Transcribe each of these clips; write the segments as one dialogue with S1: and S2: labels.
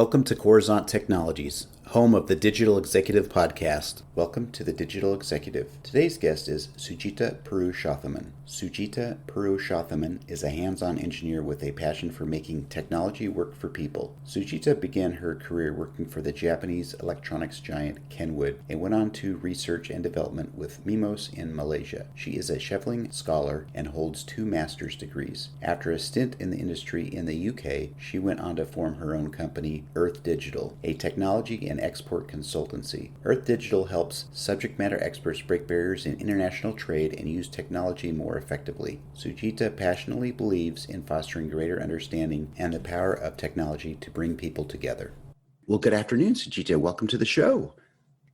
S1: Welcome to Coruzant Technologies, home of the Digital Executive Podcast. Welcome to the Digital Executive. Today's guest is Sujita Purushothaman. Sujita Purushothaman is a hands-on engineer with a passion for making technology work for people. Sujita began her career working for the Japanese electronics giant Kenwood and went on to research and development with Mimos in Malaysia. She is a Cheveling scholar and holds 2 master's degrees. After a stint in the industry in the UK, she went on to form her own company, Earth Digital, a technology and export consultancy. Earth Digital helps subject matter experts break barriers in international trade and use technology more effectively. Sujita passionately believes in fostering greater understanding and the power of technology to bring people together. Well, good afternoon, Sujita. Welcome to the show.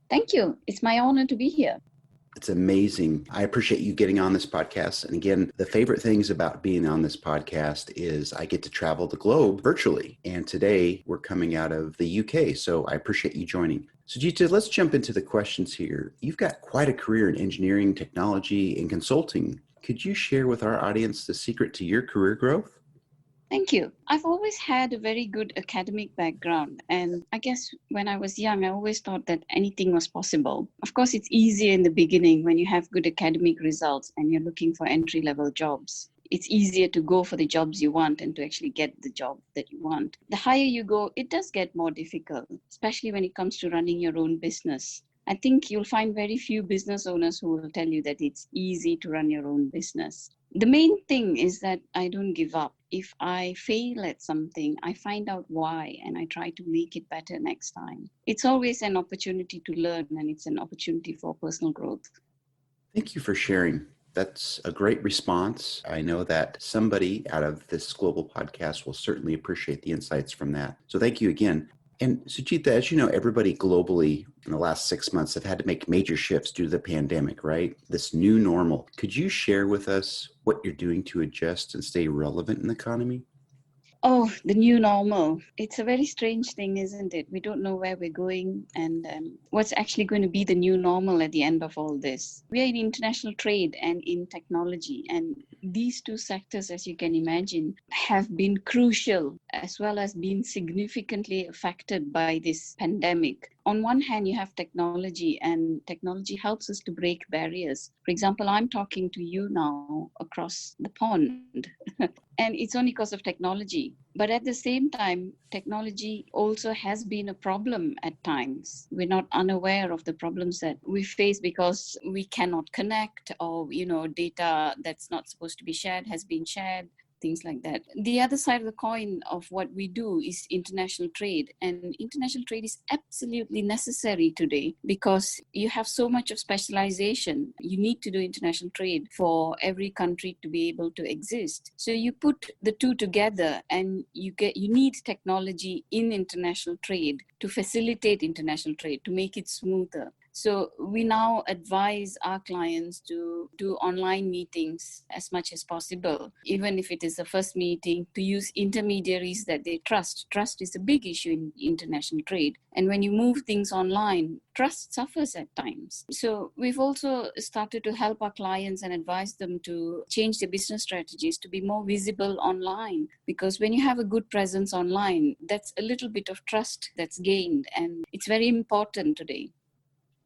S2: Thank you. It's my honor to be here.
S1: It's amazing. I appreciate you getting on this podcast. And again, the favorite things about being on this podcast is I get to travel the globe virtually. And today we're coming out of the UK. So I appreciate you joining. Sujita, let's jump into the questions here. You've got quite a career in engineering, technology, and consulting. Could you share with our audience the secret to your career growth?
S2: Thank you. I've always had a very good academic background. And I guess when I was young, I always thought that anything was possible. Of course, it's easier in the beginning when you have good academic results and you're looking for entry-level jobs. It's easier to go for the jobs you want and to actually get the job that you want. The higher you go, it does get more difficult, especially when it comes to running your own business. I think you'll find very few business owners who will tell you that it's easy to run your own business. The main thing is that I don't give up. If I fail at something, I find out why and I try to make it better next time. It's always an opportunity to learn and it's an opportunity for personal growth.
S1: Thank you for sharing. That's a great response. I know that somebody out of this global podcast will certainly appreciate the insights from that. So thank you again. And Sujita, as you know, everybody globally in the last 6 months have had to make major shifts due to the pandemic, right? This new normal. Could you share with us what you're doing to adjust and stay relevant in the economy?
S2: Oh, the new normal. It's a very strange thing, isn't it? We don't know where we're going and what's actually going to be the new normal at the end of all this. We are in international trade and in technology, and these 2 sectors, as you can imagine, have been crucial as well as been significantly affected by this pandemic. On one hand, you have technology, and technology helps us to break barriers. For example, I'm talking to you now across the pond, and it's only because of technology. But at the same time, technology also has been a problem at times. We're not unaware of the problems that we face because we cannot connect, or, data that's not supposed to be shared has been shared. Things like that. The other side of the coin of what we do is international trade. And international trade is absolutely necessary today because you have so much of specialization. You need to do international trade for every country to be able to exist. So you put the 2 together and you need technology in international trade to facilitate international trade, to make it smoother. So we now advise our clients to do online meetings as much as possible, even if it is the first meeting, to use intermediaries that they trust. Trust is a big issue in international trade. And when you move things online, trust suffers at times. So we've also started to help our clients and advise them to change their business strategies to be more visible online. Because when you have a good presence online, that's a little bit of trust that's gained. And it's very important today.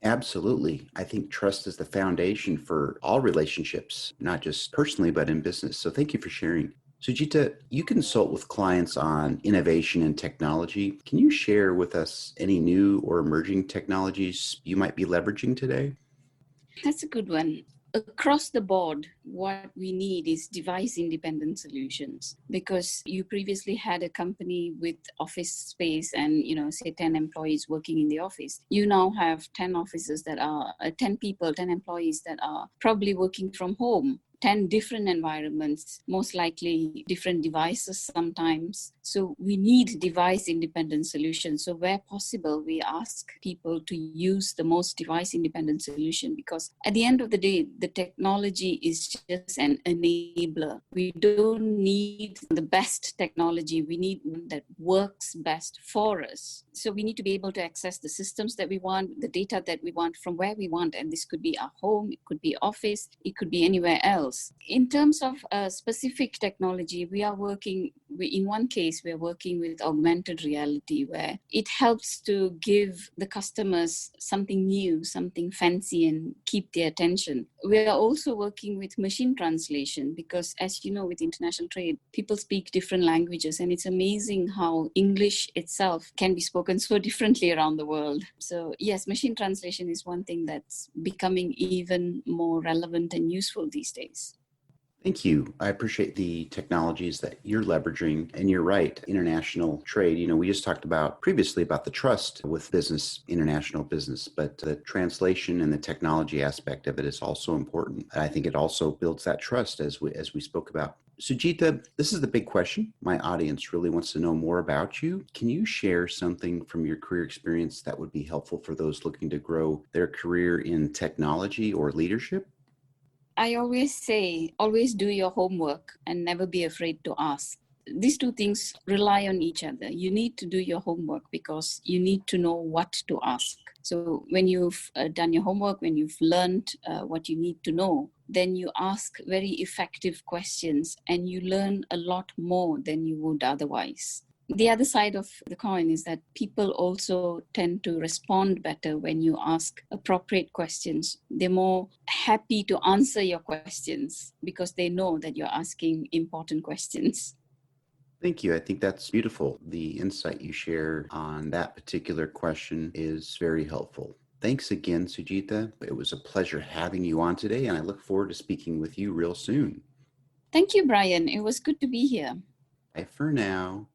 S1: Absolutely. I think trust is the foundation for all relationships, not just personally, but in business. So thank you for sharing. Sujita, you consult with clients on innovation and technology. Can you share with us any new or emerging technologies you might be leveraging today?
S2: That's a good one. Across the board, what we need is device-independent solutions, because you previously had a company with office space and, say 10 employees working in the office. You now have 10 offices that are 10 people, 10 employees that are probably working from home. 10 different environments, most likely different devices sometimes. So we need device-independent solutions. So where possible, we ask people to use the most device-independent solution, because at the end of the day, the technology is just an enabler. We don't need the best technology. We need one that works best for us. So we need to be able to access the systems that we want, the data that we want from where we want. And this could be our home, it could be office, it could be anywhere else. In terms of specific technology, in one case, we're working with augmented reality, where it helps to give the customers something new, something fancy, and keep their attention. We are also working with machine translation because, as you know, with international trade, people speak different languages, and it's amazing how English itself can be spoken so differently around the world. So yes, machine translation is one thing that's becoming even more relevant and useful these days.
S1: Thank you. I appreciate the technologies that you're leveraging. And you're right, international trade. We just talked about previously about the trust with business, international business, but the translation and the technology aspect of it is also important. I think it also builds that trust as we spoke about. Sujita, this is the big question. My audience really wants to know more about you. Can you share something from your career experience that would be helpful for those looking to grow their career in technology or leadership?
S2: I always say, always do your homework and never be afraid to ask. These two things rely on each other. You need to do your homework because you need to know what to ask. So when you've done your homework, when you've learned what you need to know, then you ask very effective questions and you learn a lot more than you would otherwise. The other side of the coin is that people also tend to respond better when you ask appropriate questions. They're more happy to answer your questions because they know that you're asking important questions.
S1: Thank you. I think that's beautiful. The insight you share on that particular question is very helpful. Thanks again, Sujita. It was a pleasure having you on today, and I look forward to speaking with you real soon.
S2: Thank you, Brian. It was good to be here.
S1: Bye for now.